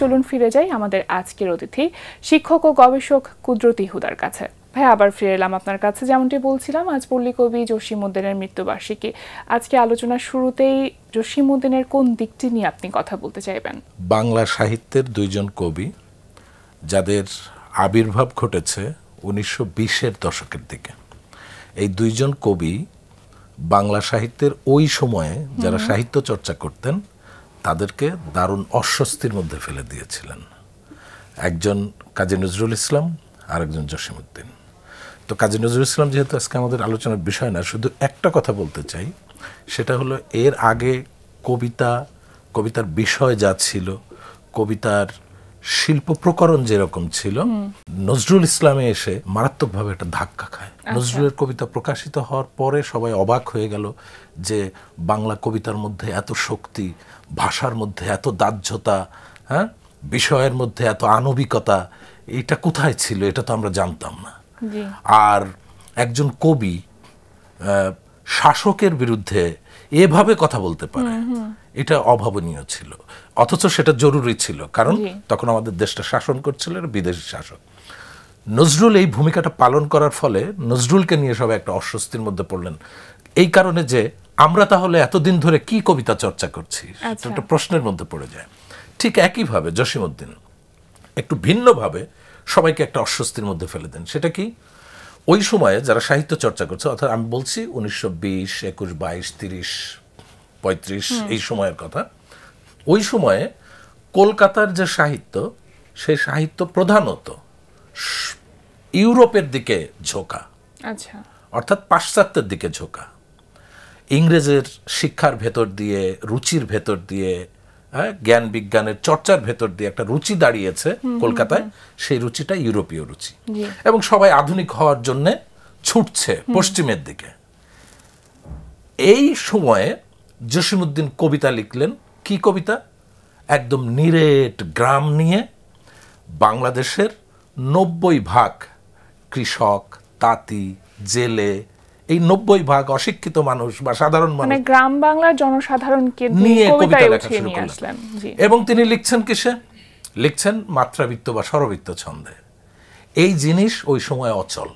চলুন ফিরে যাই আমাদের আজকের অতিথি শিক্ষক ও গবেষক কুদরত হুদার কাছে। ভাই আবার ফিরে এলাম আপনার কাছে। যেমনটি বলছিলাম, আজ পল্লীকবি জসীমউদ্দীনের মৃত্যুবার্ষিকী। আজকে আলোচনার শুরুতেই জসীমউদ্দীনের কোন দিকটি নিয়ে আপনি কথা বলতে চাইবেন? বাংলা সাহিত্যের দুইজন কবি যাদের আবির্ভাব ঘটেছে 1920-এর দশকের দিকে। এই দুইজন কবি বাংলা সাহিত্যের ওই সময়ে যারা সাহিত্য চর্চা করতেন তাদেরকে দারুণ অস্বস্তির মধ্যে ফেলে দিয়েছিলেন। একজন কাজী নজরুল ইসলাম আর একজন জসীমউদ্দীন। তো কাজী নজরুল ইসলাম যেহেতু আজকে আমাদের আলোচনার বিষয় না, শুধু একটা কথা বলতে চাই, সেটা হলো এর আগে কবিতার বিষয় যা ছিল, কবিতার শিল্প প্রকরণ যেরকম ছিল, নজরুল ইসলামে এসে মারাত্মকভাবে একটা ধাক্কা খায়। নজরুলের কবিতা প্রকাশিত হওয়ার পরে সবাই অবাক হয়ে গেল যে বাংলা কবিতার মধ্যে এত শক্তি, ভাষার মধ্যে এত দাহ্যতা, হ্যাঁ, বিষয়ের মধ্যে এত আণবিকতা, এটা কোথায় ছিল? এটা তো আমরা জানতাম না। আর একজন কবি শাসকের বিরুদ্ধে এভাবে কথা বলতে পারে, এটা অভাবনীয় ছিল, অথচ সেটা জরুরি ছিল, কারণ তখন আমাদের দেশটা শাসন করছিল বিদেশি শাসক। নজরুল এই ভূমিকাটা পালন করার ফলে নজরুলকে নিয়ে সবাই একটা অস্বস্তির মধ্যে পড়লেন, এই কারণে যে আমরা তাহলে এতদিন ধরে কি কবিতা চর্চা করছি, একটা প্রশ্নের মধ্যে পড়ে যায়। ঠিক একইভাবে জসীমউদ্দীন একটু ভিন্নভাবে সবাইকে একটা অস্বস্তির মধ্যে ফেলে দেন। সেটা কি? ওই সময়ে যারা সাহিত্য চর্চা করছে, অর্থাৎ আমি বলছি 1920, 21, 22, 30, 35 এই সময়ের কথা। ওই সময়ে কলকাতার যে সাহিত্য, সেই সাহিত্য প্রধানত ইউরোপের দিকে ঝোঁকা, অর্থাৎ পাশ্চাত্যের দিকে ঝোঁকা। ইংরেজের শিক্ষার ভেতর দিয়ে, রুচির ভেতর দিয়ে, জ্ঞান বিজ্ঞানের চর্চার ভেতর দিয়ে একটা রুচি দাঁড়িয়েছে কলকাতায়, সেই রুচিটা ইউরোপীয় রুচি, এবং সবাই আধুনিক হওয়ার জন্য ছুটছে পশ্চিমের দিকে। এই সময়ে জসীমউদ্দীন কবিতা লিখলেন। কি কবিতা? একদম নিরেট গ্রাম নিয়ে বাংলাদেশের 90% কৃষক, তাঁতি, জেলে, এই 90% অশিক্ষিত মানুষ বা সাধারণ মানুষ, মানে গ্রাম বাংলার জনসাধারণকে নিয়ে কবিতা লেখা শুরু করলেন। এবং তিনি লিখছেন কিসে? লিখছেন মাত্রাবৃত্ত বা স্বরবৃত্ত ছন্দে। এই জিনিস ওই সময় অচল।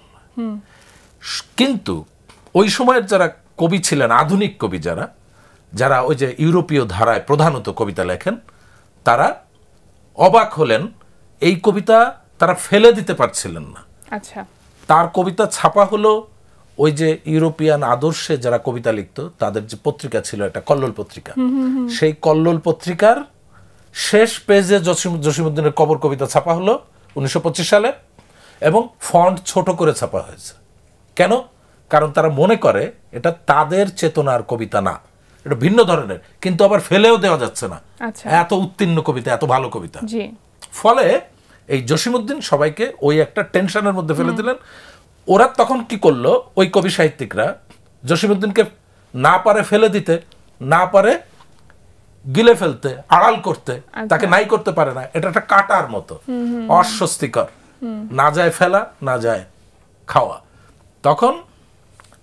কিন্তু ওই সময়ের যারা কবি ছিলেন, আধুনিক কবি যারা ওই যে ইউরোপীয় ধারায় প্রধানত কবিতা লেখেন, তারা অবাক হলেন। এই কবিতা তারা ফেলে দিতে পারছিলেন না। তার কবিতা ছাপা হলো ওই যে ইউরোপিয়ান আদর্শে যারা কবিতা লিখত তাদের যে পত্রিকা ছিল, একটা কল্লোল পত্রিকা, সেই কল্লোল পত্রিকার শেষ পেজে জসীমউদ্দীনের কবর কবিতা ছাপা হলো 1925 সালে, এবং ফন্ট ছোট করে ছাপা হয়েছে। কেন? কারণ তারা মনে করে এটা তাদের চেতনার কবিতা না, এটা ভিন্ন ধরনের, কিন্তু আবার ফেলেও দেওয়া যাচ্ছে না, এত উত্তীর্ণ কবিতা, এত ভালো কবিতা। ফলে এই জসীমউদ্দীন সবাইকে ওই একটা টেনশনের মধ্যে ফেলে দিলেন। ওরা তখন কি করলো, ওই কবি সাহিত্যিকরা জসীমউদ্দীনকে না পারে ফেলে দিতে, না পারে গিলে ফেলতে, আড়াল করতে, তাকে নাই করতে পারে না। এটা একটা কাটার মতো অস্বস্তিকর, না যায় ফেলা, না যায় খাওয়া। তখন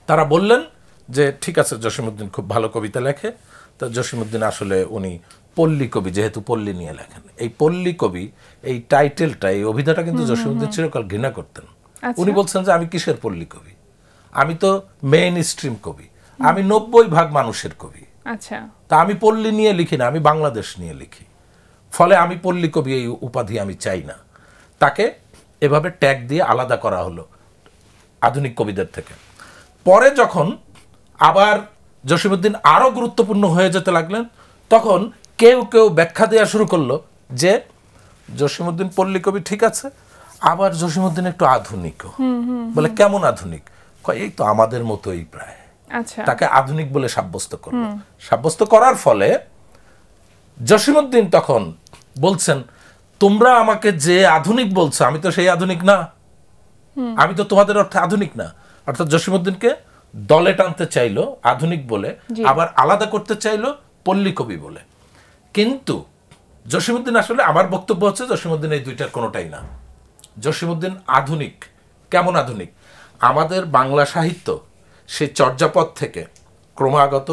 তারা বললেন যে ঠিক আছে, জসীমউদ্দীন খুব ভালো কবিতা লেখে। তা জসীমউদ্দীন আসলে উনি পল্লী কবি, যেহেতু পল্লী নিয়ে লেখেন, এই পল্লী কবি, এই টাইটেলটা, এই অভিধাটা কিন্তু জসীমউদ্দীন চিরকাল ঘৃণা করতেন। উনি বলছেন যে আমি কিসের পল্লী কবি, আমি তো মেইন স্ট্রিম কবি, আমি 90% মানুষের কবি, তা আমি পল্লী নিয়ে লিখি না, আমি বাংলাদেশ নিয়ে লিখি। ফলে আমি পল্লী কবি এই উপাধি আমি চাই না। তাকে এভাবে ট্যাগ দিয়ে আলাদা করা হলো আধুনিক কবিদের থেকে। পরে যখন আবার জসীমউদ্দীন আরো গুরুত্বপূর্ণ হয়ে যেতে লাগলেন, তখন কেউ কেউ ব্যাখ্যা দেওয়া শুরু করলো যে জসীমউদ্দীন পল্লী কবি ঠিক আছে, আবার জসীমউদ্দীন একটু আধুনিক। বলে কেমন আধুনিক? এই তো আমাদের মতোই প্রায়। তাকে আধুনিক বলে সাব্যস্ত করল। সাব্যস্ত করার ফলে জসীমউদ্দীন তখন বলছেন, তোমরা আমাকে যে আধুনিক বলছো, আমি তো সেই আধুনিক না, আমি তো তোমাদের অর্থে আধুনিক না। অর্থাৎ জসীমউদ্দীনকে দলে টানতে চাইলো আধুনিক বলে, আবার আলাদা করতে চাইলো পল্লী কবি বলে। কিন্তু জসীমউদ্দীন আসলে, আমার বক্তব্য হচ্ছে জসীমউদ্দীন এই দুইটার কোনোটাই না। জসীমউদ্দীন আধুনিক। কেমন আধুনিক? আমাদের বাংলা সাহিত্য সেই চর্যাপদ থেকে ক্রমাগত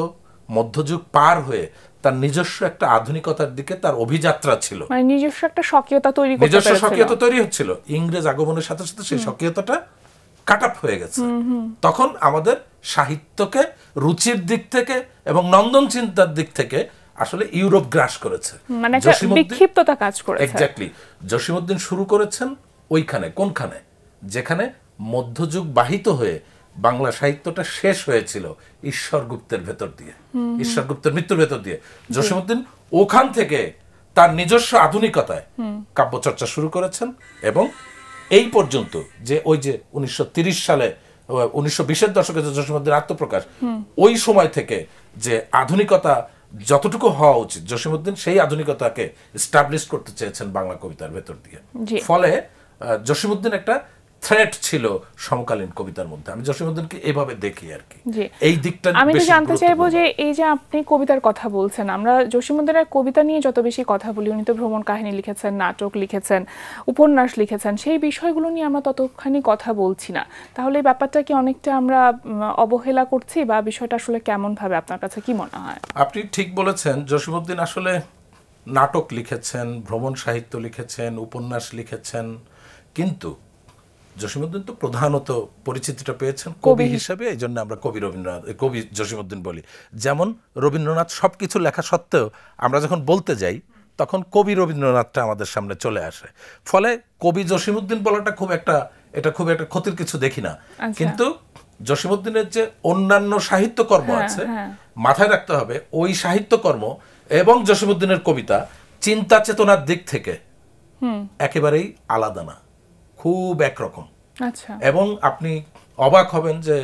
মধ্যযুগ পার হয়ে তার নিজস্ব একটা আধুনিকতার দিকে তার অভিযাত্রা ছিল, মানে নিজস্ব একটা স্বকীয়তা তৈরি করতে নিজস্ব পেরেছিল। স্বকীয়তা তৈরি হচ্ছিল। ইংরেজ আগমনের সাথে সাথে সেই স্বকীয়তাটা কাট আপ হয়ে গেছে। তখন আমাদের সাহিত্যকে রুচির দিক থেকে এবং নন্দন চিন্তার দিক থেকে আসলে ইউরোপ গ্রাস করেছে, মানে একটা বিক্ষিপ্ততা কাজ করেছে। এক্স্যাক্টলি। জসীমউদ্দিন শুরু করেছেন ওইখানে, কোনখানে, যেখানে মধ্যযুগ বাহিত হয়ে বাংলা সাহিত্যটা শেষ হয়েছিল ঈশ্বর গুপ্তের ভেতর দিয়ে, ঈশ্বর গুপ্তের মৃত্যুর ভেতর দিয়ে। জসীমউদ্দিন ওখান থেকে তার নিজস্ব আধুনিকতায় কাব্যচর্চা শুরু করেছেন এবং এই পর্যন্ত যে ওই যে 1930 সালে 1920-এর দশকে যে জসীমউদ্দিন আত্মপ্রকাশ, ওই সময় থেকে যে আধুনিকতা যতটুকু হওয়া উচিত, জসীমউদ্দিন সেই আধুনিকতাকে এস্টাবলিশ করতে চেয়েছেন বাংলা কবিতার ভেতর দিয়ে। ফলে জসীমউদ্দিন একটা থ্রেট ছিল সমকালীন কবিতার মধ্যে। আমি জসীমউদ্দিনকে এইভাবে দেখি আর কি, এই দিকটা। আমি তো জানতে চাইবো যে এই যে আপনি কবিতার কথা বলছেন, আমরা জসীমউদ্দিনের কবিতা নিয়ে যত বেশি কথা বলি, উনি তো ভ্রমণ কাহিনী লিখেছেন, নাটক লিখেছেন, উপন্যাস লিখেছেন, সেই বিষয়গুলো নিয়ে আমরা ততখানি কথা বলছি না। তাহলে এই ব্যাপারটা কি অনেকটা আমরা অবহেলা করছি, বা বিষয়টা আসলে কেমন ভাবে আপনার কাছে কি মনে হয়? আপনি ঠিক বলেছেন, জসীমউদ্দিন আসলে নাটক লিখেছেন, ভ্রমণ সাহিত্য লিখেছেন, উপন্যাস লিখেছেন, কিন্তু জসীমউদ্দিন তো প্রধানত পরিচিতিটা পেয়েছেন কবি হিসেবে। এই জন্য আমরা কবি রবীন্দ্রনাথ, কবি জসীমউদ্দিন বলি। যেমন রবীন্দ্রনাথ সবকিছু লেখা সত্ত্বেও আমরা যখন বলতে যাই তখন কবি রবীন্দ্রনাথটা আমাদের সামনে চলে আসে। ফলে কবি জসীমউদ্দিন বলাটা খুব একটা ক্ষতির কিছু দেখি না। কিন্তু জসীমউদ্দিনের যে অন্যান্য সাহিত্যকর্ম আছে, মাথায় রাখতে হবে ওই সাহিত্যকর্ম এবং জসীমউদ্দিনের কবিতা চিন্তা চেতনার দিক থেকে একেবারেই আলাদা না, খুব একরকম। এবং আপনি অবাক হবেন যে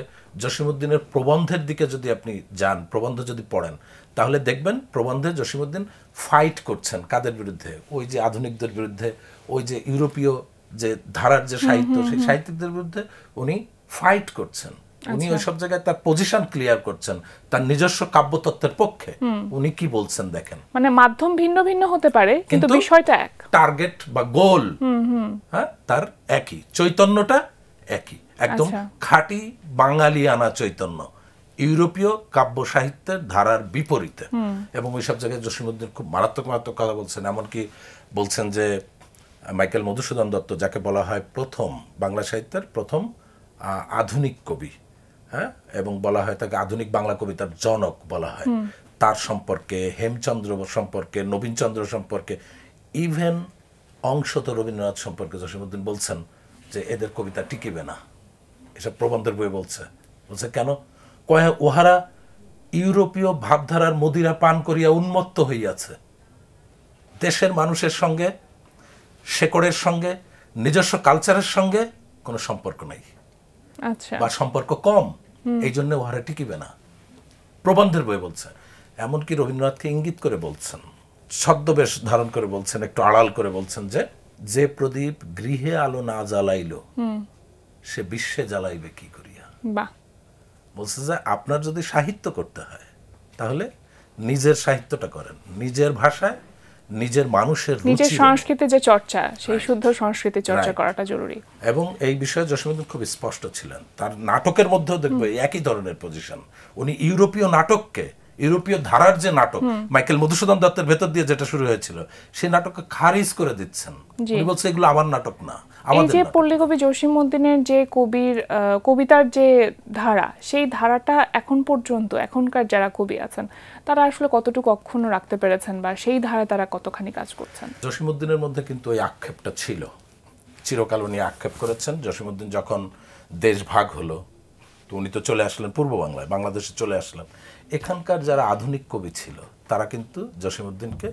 জসীমউদ্দিনের প্রবন্ধের দিকে যদি আপনি যান, প্রবন্ধ যদি পড়েন, তাহলে দেখবেন প্রবন্ধে জসীমউদ্দিন ফাইট করছেন কাদের বিরুদ্ধে? ওই যে আধুনিকদের বিরুদ্ধে, ওই যে ইউরোপীয় যে ধারার যে সাহিত্য, সেই সাহিত্যিকদের বিরুদ্ধে উনি ফাইট করছেন। উনি ওই সব জায়গায় তার পজিশন ক্লিয়ার করছেন, তার নিজস্ব কাব্যতত্ত্বের পক্ষে। উনি কি বলছেন দেখেন, মানে মাধ্যম ভিন্ন ভিন্ন হতে পারে কিন্তু বিষয়টা এক, টার্গেট বা গোল হ্যাঁ তার একই, চৈতন্যটা একই, একদম খাঁটি বাঙালিয়ানা চৈতন্য, ইউরোপীয় কাব্য সাহিত্যের ধারার বিপরীতে। এবং ওই সব জায়গায় জসীমউদ্দিন খুব মারাত্মক মারাত্মক কথা বলছেন। এমনকি বলছেন যে মাইকেল মধুসূদন দত্ত, যাকে বলা হয় প্রথম বাংলা সাহিত্যের প্রথম আধুনিক কবি, হ্যাঁ, এবং বলা হয় তাকে আধুনিক বাংলা কবিতার জনক বলা হয়, তার সম্পর্কে, হেমচন্দ্র সম্পর্কে, নবীনচন্দ্র সম্পর্কে, ইভেন অংশত রবীন্দ্রনাথ সম্পর্কে জসীমউদ্দিন বলছেন যে এদের কবিতা টিকিবে না। এসব প্রবন্ধের বই বলছে কেন? কয় ওহারা ইউরোপীয় ভাবধারার মদিরা পান করিয়া উন্মত্ত হইয়াছে, দেশের মানুষের সঙ্গে, শেকড়ের সঙ্গে, নিজস্ব কালচারের সঙ্গে কোনো সম্পর্ক নাই, বা সম্পর্ক কম, এই জন্য ওহারা টিকিবে না। প্রবন্ধের বই বলছে। এমনকি রবীন্দ্রনাথকে ইঙ্গিত করে বলছেন, ছদ্মবেশ ধারণ করে বলছেন, একটু আড়াল করে বলছেন যে প্রদীপ গৃহে আলো না জ্বালাইল সে বিশ্বে জ্বালাইবে কি করিয়া। বলছে যে আপনার যদি সাহিত্য করতে হয় তাহলে নিজের সাহিত্যটা করেন, নিজের ভাষায়, নিজের মানুষের নিজের সংস্কৃতি যে চর্চা, সেই শুদ্ধ সংস্কৃতি চর্চা করাটা জরুরি। এবং এই বিষয়ে জসীমউদ্দিন খুব স্পষ্ট ছিলেন। তার নাটকের মধ্যেও দেখবো একই ধরনের পজিশন। উনি ইউরোপীয় নাটককে, ইউরোপীয় ধারার যে নাটক মাইকেল মধুসূদন দত্তের ভেতর দিয়ে যেটা শুরু হয়েছিল, সেই নাটককে খারিজ করে দিচ্ছেন। উনি বলছে এগুলো আমার নাটক না। এই যে পল্লীকবি জসীমউদ্দিনের যে কবিতার যে ধারা, সেই ধারাটা এখন পর্যন্ত এখনকার যারা কবি আছেন তারা আসলে কতটুকু অক্ষুণ্ণ রাখতে পেরেছেন, বা সেই ধারায় তারা কতখানি কাজ করছেন? জসীমউদ্দিনের মধ্যে কিন্তু ওই আক্ষেপটা ছিল, চিরকাল উনি আক্ষেপ করেছেন। জসীমউদ্দিন যখন দেশ ভাগ হলো, তো উনি তো চলে আসলেন পূর্ব বাংলায়, বাংলাদেশে চলে আসলেন। এখানকার যারা আধুনিক কবি ছিল তারা কিন্তু জসীমউদ্দিনকে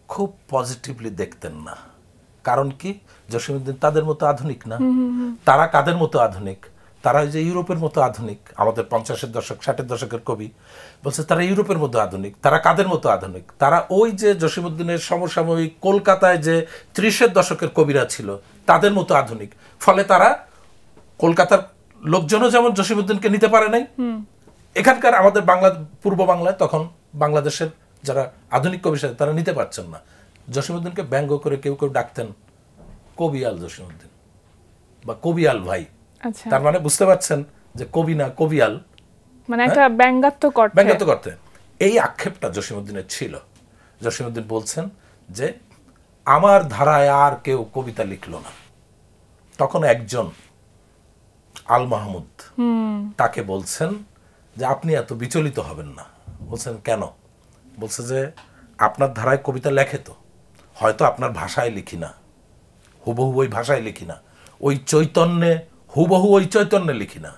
খুব পজিটিভলি দেখতেন না। কারণ কি? জসীমউদ্দিন তাদের মতো আধুনিক না। তারা কাদের মতো আধুনিক? তারা ওই যে ইউরোপের মতো আধুনিক। আমাদের 50-এর দশক 60-এর দশকের কবি বলছে তারা ইউরোপের মতো আধুনিক। তারা কাদের মতো আধুনিক? তারা ওই যে জসীমউদ্দিনের সমসাময়িক কলকাতায় যে 30-এর দশকের কবিরা ছিল তাদের মতো আধুনিক। ফলে তারা কলকাতার লোকজনও যেমন জসীমউদ্দিনকে নিতে পারে নাই, এখানকার আমাদের পূর্ব বাংলায় তখন বাংলাদেশের যারা আধুনিক কবি তারা নিতে পারছেন না। জসীমউদ্দিনকে ব্যঙ্গ করে কেউ কেউ ডাকতেন কবিয়াল জসীমউদ্দিন বা কবিয়াল ভাই। তার মানে বুঝতে পারছেন যে কবি না, কবিয়াল, মানে একটা ব্যঙ্গাত্মক করতে। এই আক্ষেপটা জসীমউদ্দিনের ছিল। জসীমউদ্দিন বলছেন যে আমার ধারায় আর কেউ কবিতা লিখলো না। তখন একজন আল মাহমুদ তাকে বলছেন যে আপনি এত বিচলিত হবেন না। বলছেন কেন? বলছে যে আপনার ধারায় কবিতা লেখে তো, হয়তো আপনার ভাষায় লিখি না, হুবহু ওই ভাষায় লিখি না, ওই চৈতন্যে হুবহু ওই চৈতন্যে লিখি না,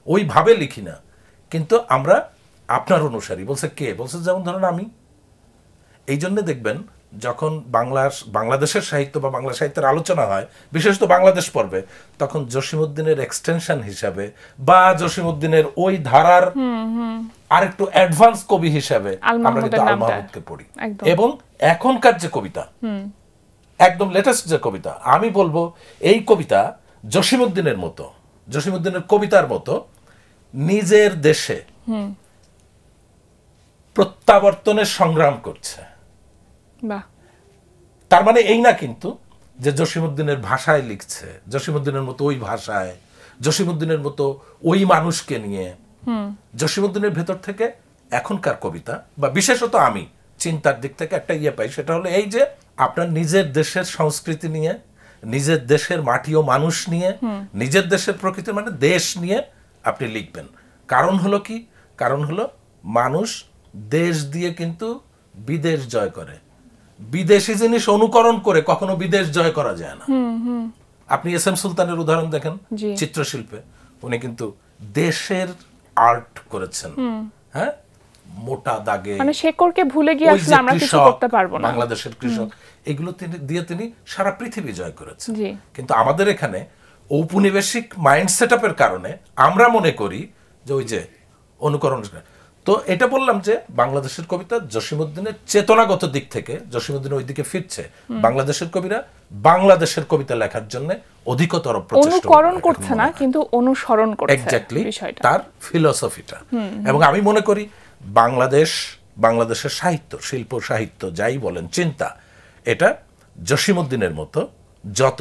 ওইভাবে লিখি না, কিন্তু আমরা আপনার অনুসারী। বলছে কে? বলছে যেমন ধরেন আমি। এই জন্যে দেখবেন যখন বাংলাদেশের সাহিত্য বা বাংলা সাহিত্যের আলোচনা হয়, বিশেষত বাংলাদেশ পর্বে, তখন জসীমউদ্দিনের এক্সটেনশন হিসাবে বা জসীমউদ্দিনের ওই ধারার আরেকটু অ্যাডভান্স কবি হিসাবে আমরা কিন্তু আল মাহমুদকে পড়ি। এবং এখনকার যে কবিতা, একদম লেটেস্ট যে কবিতা, আমি বলবো এই কবিতা জসীমউদ্দিনের মতো, জসীমউদ্দিনের কবিতার মতো নিজের দেশে প্রত্যাবর্তনের সংগ্রাম করছে। তার মানে এই না কিন্তু যে জসীমউদ্দিনের ভাষায় লিখছে, জসীমউদ্দিনের মতো ওই ভাষায়, জসীমউদ্দিনের মতো ওই মানুষকে নিয়ে। জসীমউদ্দিনের ভেতর থেকে এখনকার কবিতা বা বিশেষত আমি চিন্তার দিক থেকে একটা পাই, সেটা হলো এই যে আপনার নিজের দেশের সংস্কৃতি নিয়ে, নিজের দেশের মাটি ও মানুষ নিয়ে, নিজের দেশের প্রকৃতি মানে দেশ নিয়ে আপনি লিখবেন। কারণ হলো কি? কারণ হলো মানুষ দেশ দিয়ে কিন্তু বিদেশ জয় করে, বিদেশি জিনিস অনুকরণ করে কখনো বিদেশ জয় করা যায় না। আপনি এস এম সুলতানের উদাহরণ দেখেন চিত্রশিল্পে, উনি কিন্তু দেশের আর্ট করেছেন। হ্যাঁ, মোটা দাগে, মানে শেকড়কে ভুলে গিয়ে আসলে আমরা কিছু করতে পারবো না। বাংলাদেশের কৃষক, এগুলো তিনি সারা পৃথিবী জয় করেছেন। কিন্তু আমাদের এখানে ঔপনিবেশিক মাইন্ড সেটআপের কারণে আমরা মনে করি যে ওই যে অনুকরণ। তো এটা বললাম যে বাংলাদেশের কবিতা জসীমউদ্দিনের চেতনাগত দিক থেকে জসীমউদ্দিন ওই দিকে ফিরছে। বাংলাদেশের কবিরা বাংলাদেশের কবিতা লেখার জন্য অধিকতর প্রচেষ্টা, অনুকরণ করছে না কিন্তু অনুসরণ করছে এক্স্যাক্টলি তার ফিলোসফিটা। এবং আমি মনে করি বাংলাদেশের সাহিত্য, শিল্প সাহিত্য যাই বলেন, চিন্তা, এটা জসীমউদ্দিনের মতো যত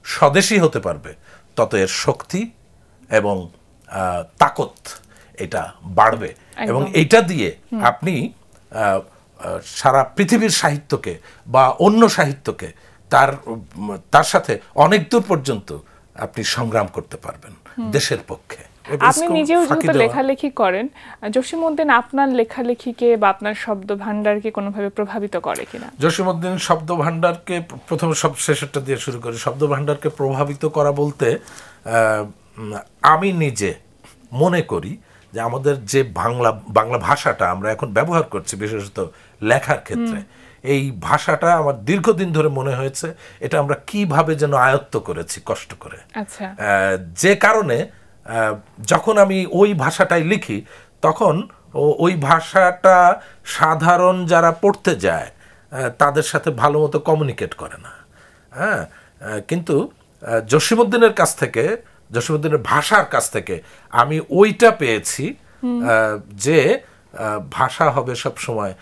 স্বদেশী হতে পারবে তত এর শক্তি এবং তাকত এটা বাড়বে। এবং এইটা দিয়ে আপনি সারা পৃথিবীর সাহিত্যকে বা অন্য সাহিত্যকে তার সাথে অনেক দূর পর্যন্ত আপনি সংগ্রাম করতে পারবেন দেশের পক্ষে। আপনি নিজেও যেহেতু লেখালেখি করেন, জসীমউদ্দিন আপনার লেখালেখিকে বা আপনার শব্দ ভান্ডারকে কোনোভাবে প্রভাবিত করে কিনা? জসীমউদ্দিন শব্দ ভান্ডারকে, প্রথমে সব শেষেরটা দিয়ে শুরু করি। শব্দ ভান্ডারকে প্রভাবিত করা বলতে আমি নিজে মনে করি যে আমাদের যে বাংলা ভাষাটা আমরা এখন ব্যবহার করছি বিশেষত লেখার ক্ষেত্রে, এই ভাষাটা আমার দীর্ঘদিন ধরে মনে হয়েছে এটা আমরা কিভাবে যেন আয়ত্ত করেছি কষ্ট করে। যে কারণে যখন আমি ওই ভাষাটাই লিখি তখন ওই ভাষাটা সাধারণ যারা পড়তে যায় তাদের সাথে ভালো মতো কমিউনিকেট করে না। হ্যাঁ, কিন্তু জসীমউদ্দিনের কাছ থেকে, জসীমউদ্দিনের ভাষার কাছ থেকে আমি ওইটা পেয়েছি যে ভাষা হবে সব সময়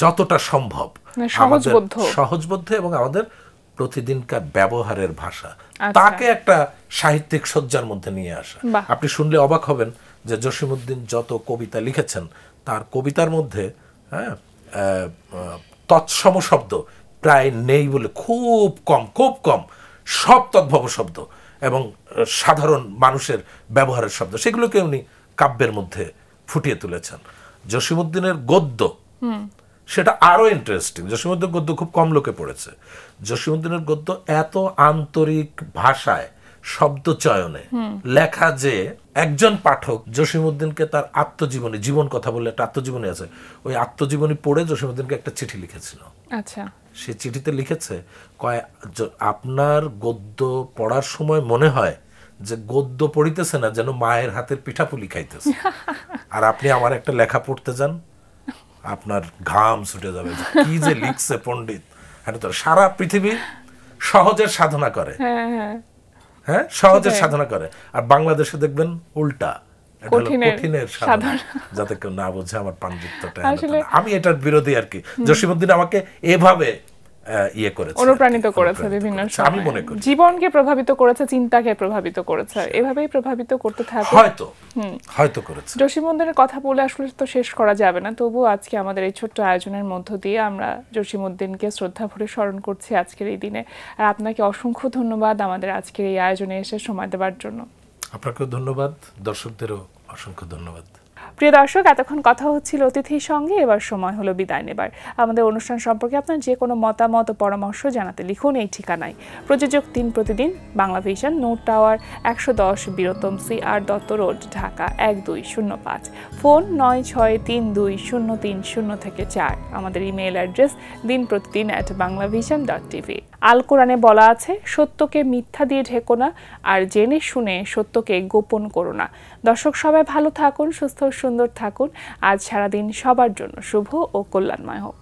যতটা সম্ভব সহজবোধ্য এবং আমাদের প্রতিদিনকার ব্যবহারের ভাষা, তাকে একটা সাহিত্যিক সজ্জার মধ্যে নিয়ে আসা। আপনি শুনলে অবাক হবেন যে জসীমউদ্দিন যত কবিতা লিখেছেন তার কবিতার মধ্যে তৎসম শব্দ প্রায় নেই বলে, খুব কম, সব তদ্ভব শব্দ এবং সাধারণ মানুষের ব্যবহারের শব্দ, সেগুলোকে উনি কাব্যের মধ্যে ফুটিয়ে তুলেছেন। জসীমউদ্দিনের গদ্য সেটা আরো ইন্টারেস্টিং। জসীমউদ্দিনের গদ্য খুব কম লোকে পড়েছে। জসীমউদ্দিনের গদ্য এত আন্তরিক ভাষায়, শব্দ চয়নে লেখা যে একজন পাঠক জসীমউদ্দিনকে তার আত্মজীবনী, জীবন কথা বলে একটা আত্মজীবনী আছে, ওই আত্মজীবনী পড়ে জসীমউদ্দিনকে একটা চিঠি লিখেছিল। আচ্ছা, সে চিঠিতে লিখেছে, কয় আপনার গদ্য পড়ার সময় মনে হয় যে গদ্য পড়িতেছে না, যেন মায়ের হাতের পিঠাপুলি খাইতেছে। আর আপনি আমার একটা লেখা পড়তে যান, আপনার ঘাম ছুটে যাবে, কি যে লিখছে পণ্ডিত। সারা পৃথিবী সহজের সাধনা করে, হ্যাঁ সহজের সাধনা করে, আর বাংলাদেশে দেখবেন উল্টা, কঠিনের সাধনা, যাতে কেউ না বোঝে আমার পাণ্ডিত্যটা। আমি এটার বিরোধী আর কি। জসীমউদ্দিন আমাকে এভাবে ইয়ে করেছে, অনুপ্রাণিত করেছে বিভিন্ন সময়, আমি মনে করি জীবনকে প্রভাবিত করেছে, চিন্তাকে প্রভাবিত করেছে, এভাবেই প্রভাবিত করতে থাকে হয়তো করেছে। জসিমউদ্দিনের কথা বলে আসলে তো শেষ করা যাবে না, তবু আজকে আমাদের এই ছোট্ট আয়োজনের মধ্য দিয়ে আমরা জসিমউদ্দিনকে শ্রদ্ধা ভরে স্মরণ করছি আজকের এই দিনে। আর আপনাকে অসংখ্য ধন্যবাদ আমাদের আজকের এই আয়োজনে এসে সময় দেওয়ার জন্য। আপনাকেও ধন্যবাদ, দর্শকদেরও অসংখ্য ধন্যবাদ। প্রিয় দর্শক, এতক্ষণ কথা হচ্ছিল অতিথির সঙ্গে, এবার সময় হলো বিদায় নেবার। আমাদের অনুষ্ঠান সম্পর্কে আপনার যে কোনো মতামত ও পরামর্শ জানাতে লিখুন এই ঠিকানায়। প্রযোজক দিন প্রতিদিন, বাংলা ভিশন, নোট টাওয়ার, 110 বীরত্তম C R Dutta road, Dhaka 1205। Phone 96320303 আমাদের ইমেইল অ্যাড্রেস dinprotidin@banglavision.tv। আল কোরআনে বলা আছে, সত্যকে মিথ্যা দিয়ে ঢেকো না, আর জেনে শুনে সত্যকে গোপন করো না। দর্শক সবাই ভালো থাকুন, সুস্থ সুন্দর থাকুন। আজ সারাদিন সবার জন্য শুভ ও কল্যাণময় হোক।